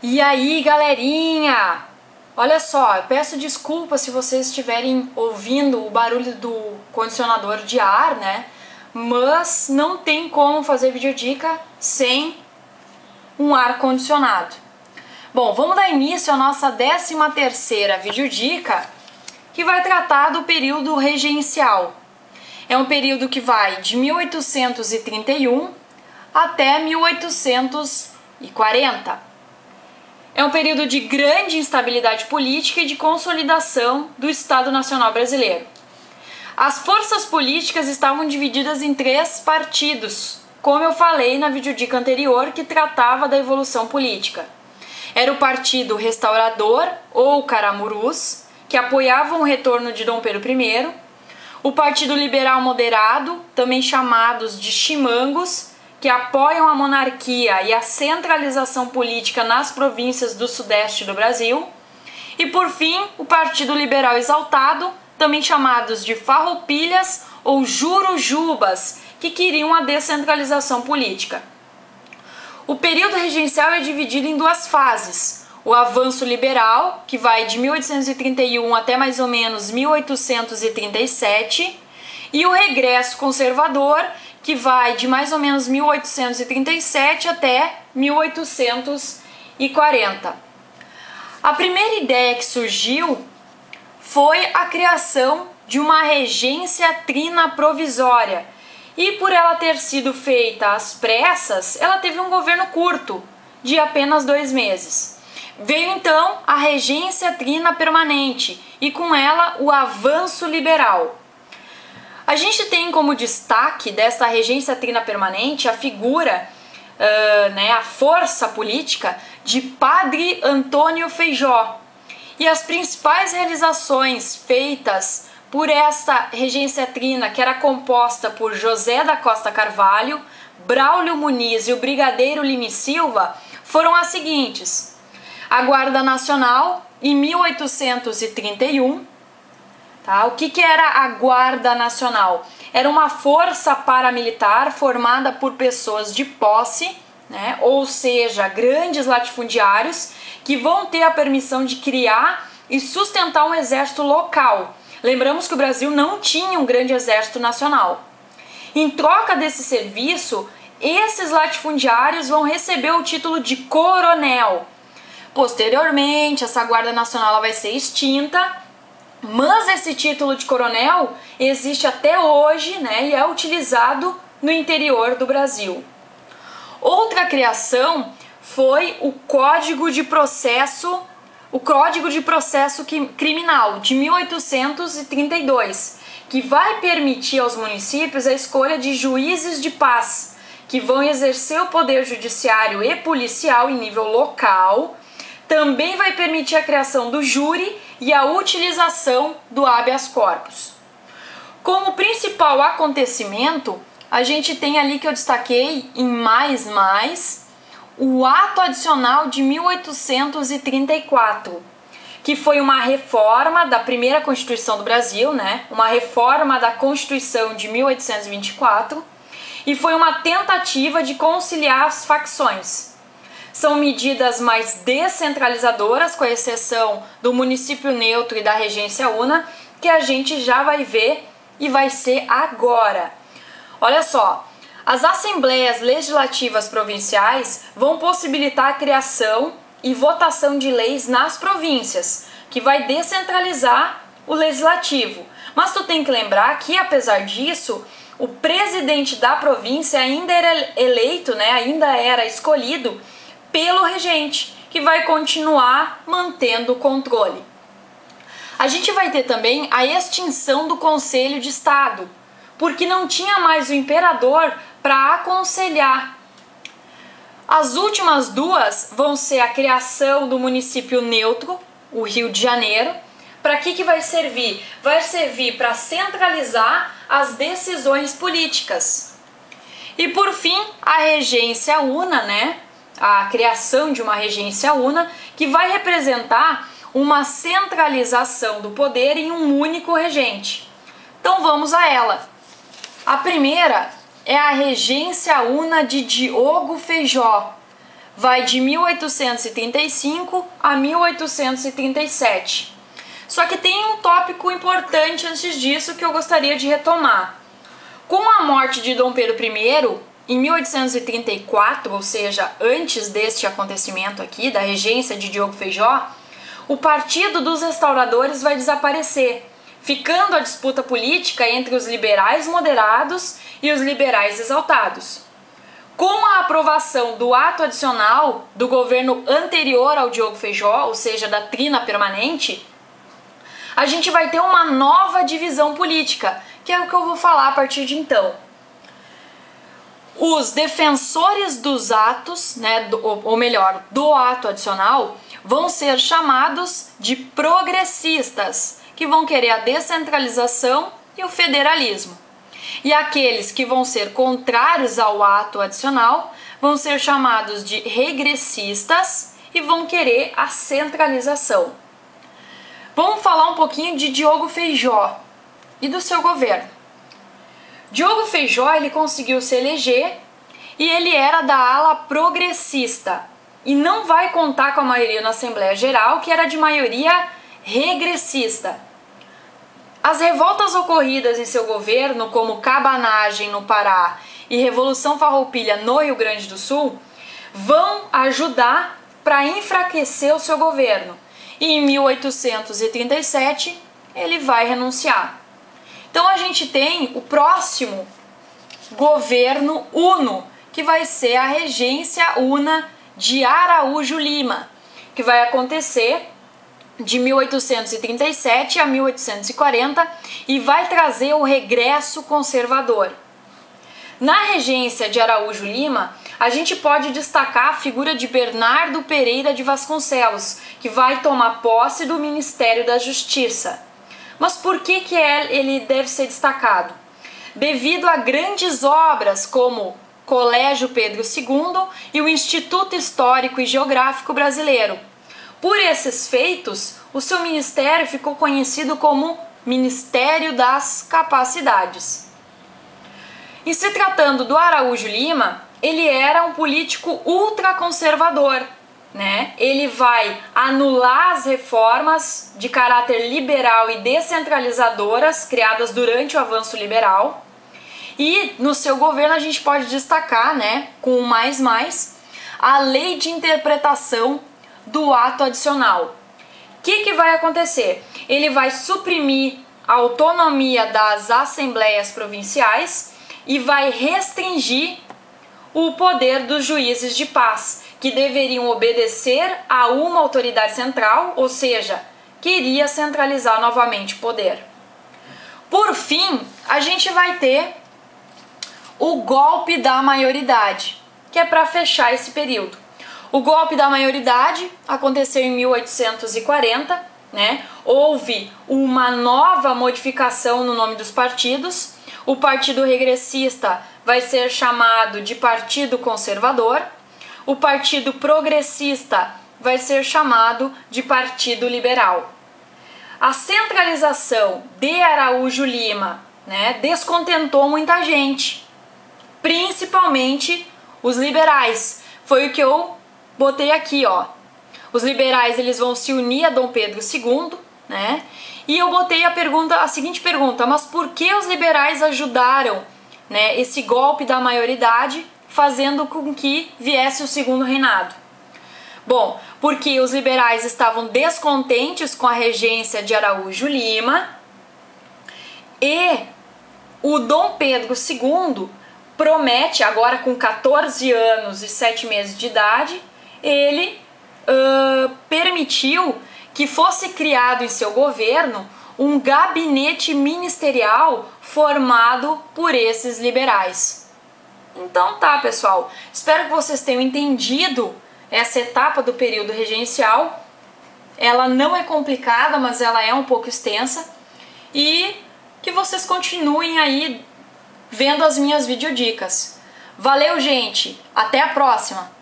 E aí, galerinha? Olha só, eu peço desculpa se vocês estiverem ouvindo o barulho do condicionador de ar, né? Mas não tem como fazer videodica sem um ar condicionado. Bom, vamos dar início à nossa 13ª videodica, que vai tratar do período regencial. É um período que vai de 1831 até 1840. É um período de grande instabilidade política e de consolidação do Estado Nacional Brasileiro. As forças políticas estavam divididas em 3 partidos, como eu falei na videodica anterior que tratava da evolução política. Era o Partido Restaurador, ou Caramurus, que apoiava o retorno de Dom Pedro I, o Partido Liberal Moderado, também chamados de Chimangos, que apoiam a monarquia e a centralização política nas províncias do sudeste do Brasil, e por fim o Partido Liberal Exaltado, também chamados de Farroupilhas ou Jurujubas, que queriam a descentralização política. O período regencial é dividido em 2 fases: o avanço liberal, que vai de 1831 até mais ou menos 1837, e o regresso conservador, que vai de mais ou menos 1837 até 1840. A primeira ideia que surgiu foi a criação de uma regência trina provisória, e por ela ter sido feita às pressas, ela teve um governo curto, de apenas 2 meses. Veio então a regência trina permanente e com ela o avanço liberal. A gente tem como destaque dessa regência trina permanente a figura, a força política de Padre Antônio Feijó. E as principais realizações feitas por esta regência trina, que era composta por José da Costa Carvalho, Braulio Muniz e o brigadeiro Lime Silva, foram as seguintes: a Guarda Nacional, em 1831. O que era a Guarda Nacional? Era uma força paramilitar formada por pessoas de posse, ou seja, grandes latifundiários, que vão ter a permissão de criar e sustentar um exército local. Lembramos que o Brasil não tinha um grande exército nacional. Em troca desse serviço, esses latifundiários vão receber o título de coronel. Posteriormente, essa Guarda Nacional vai ser extinta, mas esse título de coronel existe até hoje, e é utilizado no interior do Brasil. Outra criação foi o Código de Processo Criminal de 1832, que vai permitir aos municípios a escolha de juízes de paz, que vão exercer o poder judiciário e policial em nível local. Também vai permitir a criação do júri e a utilização do habeas corpus. Como principal acontecimento, a gente tem ali que eu destaquei em mais o Ato Adicional de 1834, que foi uma reforma da primeira Constituição do Brasil, uma reforma da Constituição de 1824, e foi uma tentativa de conciliar as facções. São medidas mais descentralizadoras, com exceção do município neutro e da regência una, que a gente já vai ver e vai ser agora. Olha só, as assembleias legislativas provinciais vão possibilitar a criação e votação de leis nas províncias, que vai descentralizar o legislativo. Mas tu tem que lembrar que, apesar disso, o presidente da província ainda era eleito, ainda era escolhido pelo regente, que vai continuar mantendo o controle. A gente vai ter também a extinção do Conselho de Estado, porque não tinha mais o imperador para aconselhar. As últimas 2 vão ser a criação do município neutro, o Rio de Janeiro. Para que vai servir? Vai servir para centralizar as decisões políticas. E por fim, a regência una, a criação de uma regência una, que vai representar uma centralização do poder em um único regente. Então vamos a ela. A primeira é a regência una de Diogo Feijó. vai de 1835 a 1837. Só que tem um tópico importante antes disso que eu gostaria de retomar. Com a morte de Dom Pedro I, em 1834, ou seja, antes deste acontecimento aqui, da regência de Diogo Feijó, o Partido dos Restauradores vai desaparecer, ficando a disputa política entre os liberais moderados e os liberais exaltados. Com a aprovação do ato adicional do governo anterior ao Diogo Feijó, ou seja, da trina permanente, a gente vai ter uma nova divisão política, que é o que eu vou falar a partir de então. Os defensores dos atos, ou melhor, do ato adicional, vão ser chamados de progressistas, que vão querer a descentralização e o federalismo. E aqueles que vão ser contrários ao ato adicional vão ser chamados de regressistas e vão querer a centralização. Vamos falar um pouquinho de Diogo Feijó e do seu governo. Diogo Feijó, ele conseguiu se eleger e ele era da ala progressista e não vai contar com a maioria na Assembleia Geral, que era de maioria regressista. As revoltas ocorridas em seu governo, como Cabanagem no Pará e Revolução Farroupilha no Rio Grande do Sul, vão ajudar para enfraquecer o seu governo. E em 1837 ele vai renunciar. Então a gente tem o próximo governo uno, que vai ser a regência una de Araújo Lima, que vai acontecer de 1837 a 1840 e vai trazer o regresso conservador. Na regência de Araújo Lima, a gente pode destacar a figura de Bernardo Pereira de Vasconcelos, que vai tomar posse do Ministério da Justiça. Mas por que ele deve ser destacado? Devido a grandes obras como Colégio Pedro II e o Instituto Histórico e Geográfico Brasileiro. Por esses feitos, o seu ministério ficou conhecido como Ministério das Capacidades. Em se tratando do Araújo Lima, ele era um político ultraconservador, Ele vai anular as reformas de caráter liberal e descentralizadoras criadas durante o avanço liberal. E no seu governo a gente pode destacar, com o mais, a lei de interpretação do ato adicional. O que vai acontecer? Ele vai suprimir a autonomia das assembleias provinciais e vai restringir o poder dos juízes de paz, que deveriam obedecer a uma autoridade central, ou seja, queria centralizar novamente o poder. Por fim, a gente vai ter o golpe da maioridade, que é para fechar esse período. O golpe da maioridade aconteceu em 1840, Houve uma nova modificação no nome dos partidos. O Partido Regressista vai ser chamado de Partido Conservador. O Partido Progressista vai ser chamado de Partido Liberal. A centralização de Araújo Lima, descontentou muita gente, principalmente os liberais. Foi o que eu botei aqui, ó. Os liberais, eles vão se unir a Dom Pedro II, E eu botei a seguinte pergunta: mas por que os liberais ajudaram, esse golpe da maioridade, fazendo com que viesse o segundo reinado? Bom, porque os liberais estavam descontentes com a regência de Araújo Lima e o Dom Pedro II promete, agora com 14 anos e 7 meses de idade, ele permitiu que fosse criado em seu governo um gabinete ministerial formado por esses liberais. Então tá, pessoal, espero que vocês tenham entendido essa etapa do período regencial. Ela não é complicada, mas ela é um pouco extensa, e que vocês continuem aí vendo as minhas videodicas. Valeu, gente! Até a próxima!